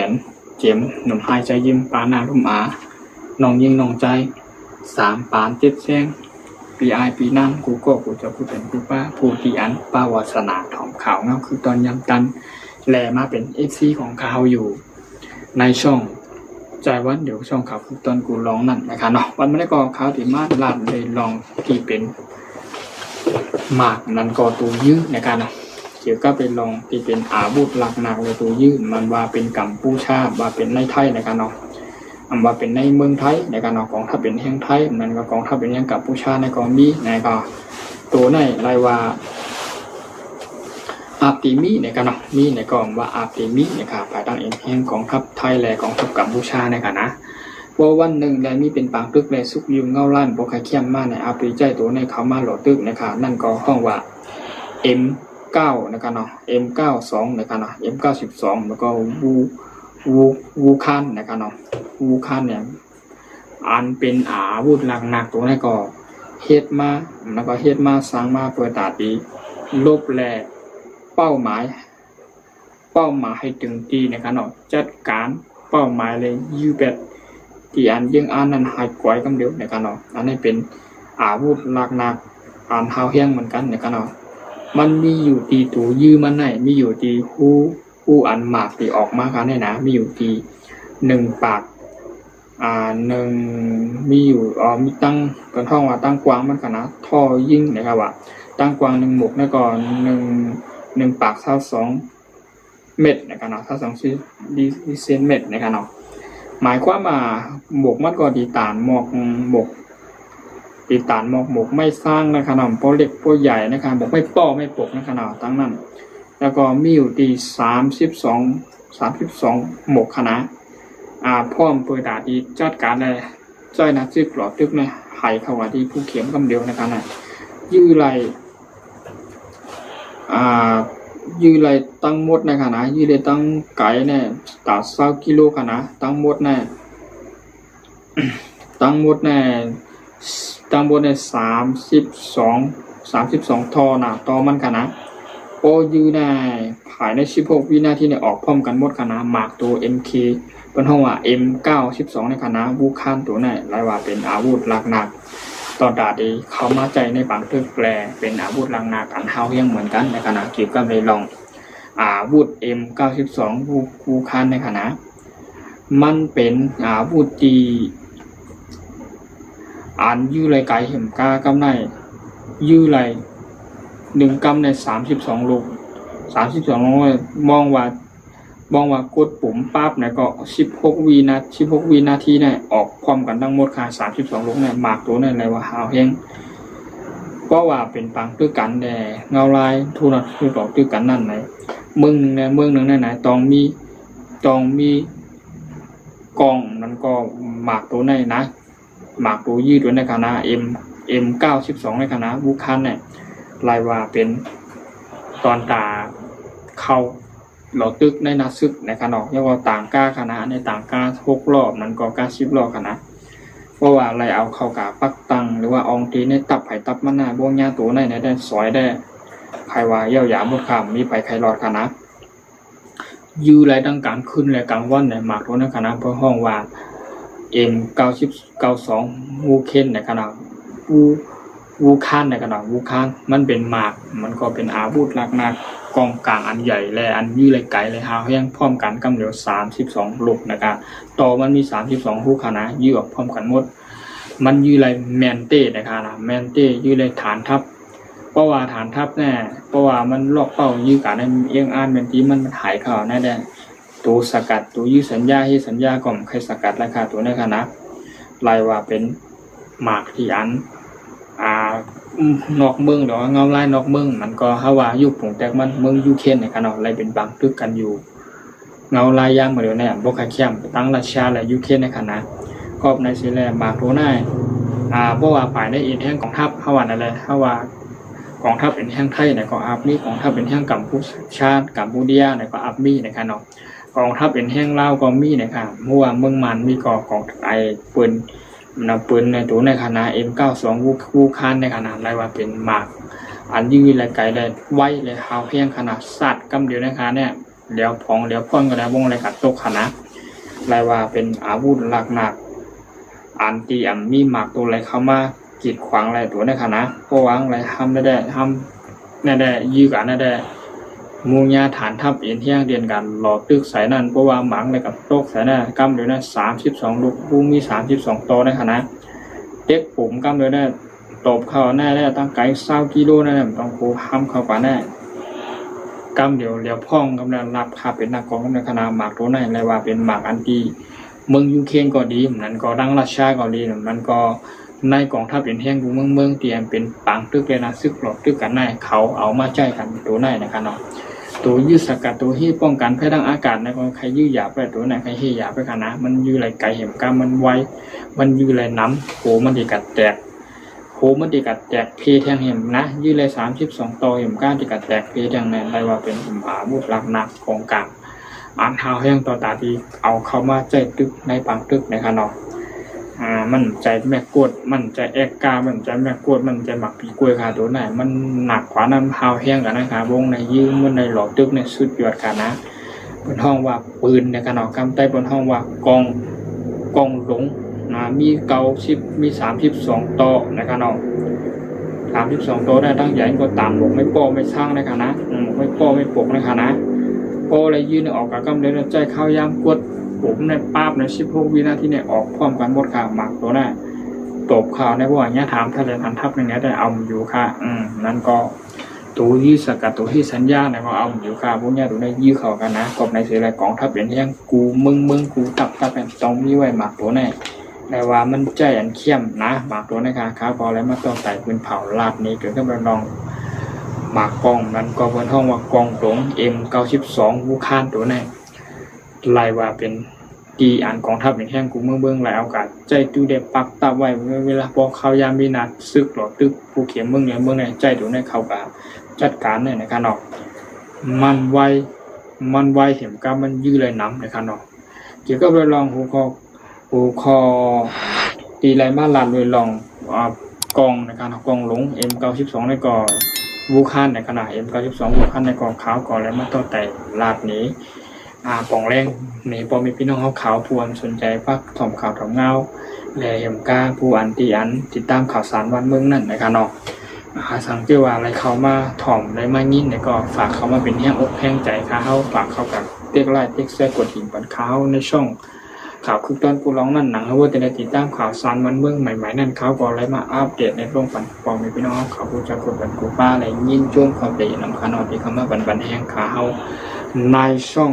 วนเจ็มหนุ่มหายใจยิ้มปานาลุ่มอาน้องยิงน้องใจ3 ปาน7 แซงปีอายปีนั่งกูก็กูจะพูดเป็นกูป้าผู้ที่อันป้าวาสนาถอมข่าวเงาคือตอนยำตันแลมาเป็นFCของข่าวอยู่ในช่องใจวันเดี๋ยวช่องข่าวคือตอนกูร้องนั่นนะคะเนาะวันไม่ได้ก็ข่าวที่มาลาดเลยลองที่เป็นหมากนันก็ตูยื้อนะคะเนาะเกี่ยวกับเป็นลองที่เป็นอาวุธหลักหนักเลยตูยื้อมันว่าเป็นกัมพูชาว่าเป็นในไทยนะคะเนาะว่าเป็นในเมืองไทยในการกองทัพเป็นแห่งไทยมันก็กองทัพเป็นแห่งกัมพูชาในกองมีในก็ตัวในรายว่าอาบตีมีในการมีในกองว่าอาบตีมีนะครับภายใต้แห่งกองทัพไทยและกองทัพกัมพูชาในกันนะว่าวันหนึ่งและมีเป็นปางตึกและสุกยุงเงาล้านโบกเข้มมาในอาปีใจตัวในเขามาหล่อตึกนะครับนั่นก็ห้องว่า M9 นะครับเนาะ M92 นะครับเนาะ M92 แล้วก็วูคันนะครับเนาะวูคันเนี่ยอันเป็นอาวุธหนักตัวนี้ก็เฮ็ดมาแล้วก็เฮ็ดมาสร้างมาเพื่อตาดีลบแลเป้าหมายให้ถึงที่นะครับเนาะจัดการเป้าหมายเลยยูเบ็ดที่อันยังอันนั้นหายกวยกำเดียวนะครับเนาะอันนี้เป็นอาวุธหนักอันเฮาเฮียงเหมือนกันนะครับเนาะมันมีอยู่ตีตัวยื้อมันไหนมีอยู่ตีผู้อันหมากที่ออกมากันเนี่ยนะมีอยู่ตี1 ปากมีอยู่มีตั้งกันท่องว่าตั้งกวางมันกันนะท่อยิ่งนะครับว่าตั้งกวาง1 หมกแล้วก็1 ปาก22 เม็ดนะครับเนาะ22 เซนเม็ดนะครับเนาะหมายความว่าหมกมันก็ตีตานหมกไม่สร้างนะครับเนาะเพราะเล็กเพราะใหญ่นะครับบอกไม่ป้อไม่ปกนะครับเนาะตั้งนั้นแล้วก็มีอยู่ตี32 หมกคณะพร้อมเปิดดาดีจัดการเลยจ้อยนักซึกหลอดตึกเนี่ยหายเข้าว่าที่ผู้เขียมกำเดียวนะครับนะยื้อไหลตั้งหมดนะครับนะยื้อไหลตั้งไก่เนี่ยตัด20 กิโลครับนะตั้งหมดเนี่ย32 ทอนะต่อมันครับนะโอยื้อในภายใน16 วินาทีเนี่ยออกพร้อมกันหมดครับนะหมากตัว MKเป็นห้องว่า M92 ในคณะวูคานตัวไหนรายว่าเป็นอาวุธหนักตอนดาดีเขามาใจในบางตึกแปลเป็นอาวุธหนักอันเฮายังเหมือนกันในคณะเกี่ยวกับเลยลองอาวุธ M92 วูคานในคณะมันเป็นอาวุธที่อันยื้อไรไกลเห็มกากำในยื้อไร1 กำใน32 ลูกมองว่ากดปุ่มปั๊บเนี่ยก็16 วินาทีเนี่ยออกพร้อมกันทั้งหมดค่ะ32 ลูกเนี่ยหมากตัวเนี่ยอะไรว่าหาวเฮงเพราะว่าเป็นปังตื้อกันแต่เงาลายทุนคือบอกตื้อกันนั่นไหนเมืองหนึ่งไหนต้องมีกองนั้นก็หมากตัวในนะหมากตัวยืดตัวในคณะ M92 ในคณะวูคันเนี่ยรายว่าเป็นตอนตาเข้าหลอตึกในนาซึกในขนมเรียกว่าต่างก้าคณะในต่างก้า6 รอบนั้นก็ก้า10 รอบคณะเพราะว่าอะไรเอาเข้ากาปักตังหรือว่าองตีในตับไผ่ตับมันหน้าบ่วงยาตัวในได้สอยได้ใครว่าเย่าหยาหมดคำมีไปใครรอดคณะยื้อไรดังการขึ้นและกลางวันในหมากตัวในคณะเพื่อห้องว่า M92 วูเคนในคณะวูคานในขณะวูคานมันเป็นหมากมันก็เป็นอาวุธหนักกองกลางอันใหญ่และอันยื้อไรไกลเลยหาวเฮียงพร้อมกันกำเดียว32 ลูกนะครับต่อมันมี32 ลูกคณะยื้อออกพร้อมกันหมดมันยื้อไรแมนเต้นะครับนะแมนเต้ยื้อไรฐานทัพเพราะว่าฐานทัพแน่เพราะว่ามันลอกเป้ายื้อกันในเอียงอ่านเป็นที่มันหายข่าวแน่ได้ตัวสกัดตัวยื้อสัญญาให้สัญญาก่อมใครสกัดราคาตัวในคณะรายว่าเป็นหมากที่อันนอกเมืองหรือว่าเงาลายนอกเมืองมันก็ฮาวายุคผงแตกมันเมืองยูเคนในกันเนาะอะไรเป็นบางตึกกันอยู่เงาลายย่างมาเดี๋ยวนี้บกขเข้มตั้งราชาและยูเคนในคณะครอบในซีแลบางโรน่าเพราะว่าฝ่ายในอินแห่งกองทัพฮาวาอะไรฮาวากองทัพเป็นแห่งไทยในก็อัพมีกองทัพเป็นแห่งกัมพูชากัมพูเดียในก็อัพมีในกันเนาะกองทัพเป็นแห่งลาวก็มีนะครับเมื่อเมืองมันมีกองไอปืนในตัวในคณะ M92 วูคานในคณะอะไรว่าเป็นหมากอันยืดและไกลได้ไว้เลยหาวเพียงขนาดสัตว์กำเดียวในคณะเนี่ย เดี๋ยวพองเดี๋ยวพ่นก็ได้วงอะไรกัดตกขนะรายว่าเป็นอาวุธหลักหนักอันตีมีหมากตัวอะไรเข้ามากีดขวางอะไรตัวได้ขนะเพราะว่าอะไรทำได้ทำได้ยื้อกันได้มูญาฐานทับเอ็นเที่ยงเรียนกันหลอดตึกสายนั่นเพราะว่าหมังเลยกับโตกสายนั่นกำเดียวนะ32 ลูกบูมี32ตัวได้ขนะเด็กผมกำเดียวนะตบเข้าแน่ได้ตั้งไกล20 กิโลนั่นต้องโคห้ำเข้าป่าแน่กำเดียวเลี้ยวพ่องกำลังรับค่าเป็นนักกองกำลังคณะหมากตัวไหนเลยว่าเป็นหมากอันตีเมืองยูเครนก็ดีนั้นก็ดังรัสเซียก็ดีมันก็ในกองทัพเป็นแห่งดูเมืองเตรียมเป็นปังตึกเลยนะซึกหลอกตึกกันได้เขาเอามาใจกันตัวไหนนะครับเนาะตัวยืดสกัดตัวที่ป้องกันภัยทางอากาศนะก็ใครยืดหยาบไปตัวไหนใครเฮียหยาบไปกันนะมันยืดไหลไก่เห็มกามันไวมันยืดไหลน้ำโหมันดีกัดแตกโหมันดีกัดแตกเพแทงเห็มนะยืดไหล32 ตัวเห็มก้านดีกัดแตกเพแทงในไรว่าเป็นอาวุธหลักหนักของกลางอันเท้าแห้งต่อตาดีเอาเข้ามาใจตึกในปังตึกนะครับเนาะมันใจแม่กวดมันใจแอกกามันใจแม่กวดมันใจหมักปีกล้วยขาตัวไหนมันหนักกว่านั้นเท้าแห้งกันนะครับวงในยืมมันในหลอดตึกในสุดยอดกันนะบนห้องว่าปืนในกระหน่ำกำไต้บนห้องว่ากองหลงมีมี32 ตัวในกระหน่ำ32 ตัวได้ตั้งใหญ่ก็ตามหลงไม่ป้อไม่สร้างในคณะไม่ป้อไม่ปกในคณะป้ออะไรยืนออกกับกำเลยใจเข้ายามกดผมในป้าบใน16 วินาทีเนี่ยออกพร้อมกันหมดค่ะหมักตัวน่ะตบข่าวในพวกนี้ถามทะเลทันทับอย่างเงี้ยได้เอาอยู่ค่ะนั่นก็ตัวยื้อสกัดตัวที่สัญญาเนี่ยก็เอาอยู่ค่ะพวกนี้ตัวได้ยื้อเข่ากันนะกบในเสืออะไรกองทัพเป็นยังกูมึงกูตับเป็นต้องมีไว้หมักตัวแน่แต่ว่ามันใจอันเข้มนะหมักตัวในค่ะข้าวพอแล้วมาต้องใส่ปืนเผาลาดนี้เกิดขึ้นมาลองหมักกองมันก็บนห้องว่ากองหลงM92วูคานตัวแน่ลายว่าเป็นตีอ่านกองทัพอย่างแห้งกูเมืองหลายโอกาสใจตูเด็บปักตาไว้เวลาพอเขายามมีนัดซึกหลอดตึกผู้เขียนเมืองเนี่ยใจตัวในเขากับจัดการเนี่ยนะครับเนาะมันไวเห็นกับมันยื้อเลยน้ำนะครับเนาะเกี่ยวกับเรื่องลองหูคอตีไรมาลานโดยลองกองนะครับกองหลง M92ในก่อวูคานในขณะ M92วูคานในก่อขาวก่อแล้วมาต่อแต่ลาดนี้ป่องแรงนี่พอมีพี่น้องเขาขาวพวนสนใจพักถ่อมข่าวถ่อมเงาและเห็มก้าผู้อันตีอันติดตามข่าวสารวันเมืองนั่นนะครับเนาะสังเกตว่าอะไรเขามาถ่อมได้มายินเนี่ยก็ฝากเขามาเป็นแห้งอกแห้งใจค่ะเขาฝากเขากับเต็กไล่เต็กแซ่กดหินปันเขาในช่องข่าวคือตอนกูร้องนั่นหนังเขาว่าจะได้ติดตามข่าวสารวันเมืองใหม่ๆนั่นเขาก็อะไรมาอัปเดตในโลกปันปอมีพี่น้องเขาผู้จัดกดปันกูป้าอะไรยินช่วงความเปลี่ยนนำขานอที่เขามาบันแห้งขาเขาในช่อง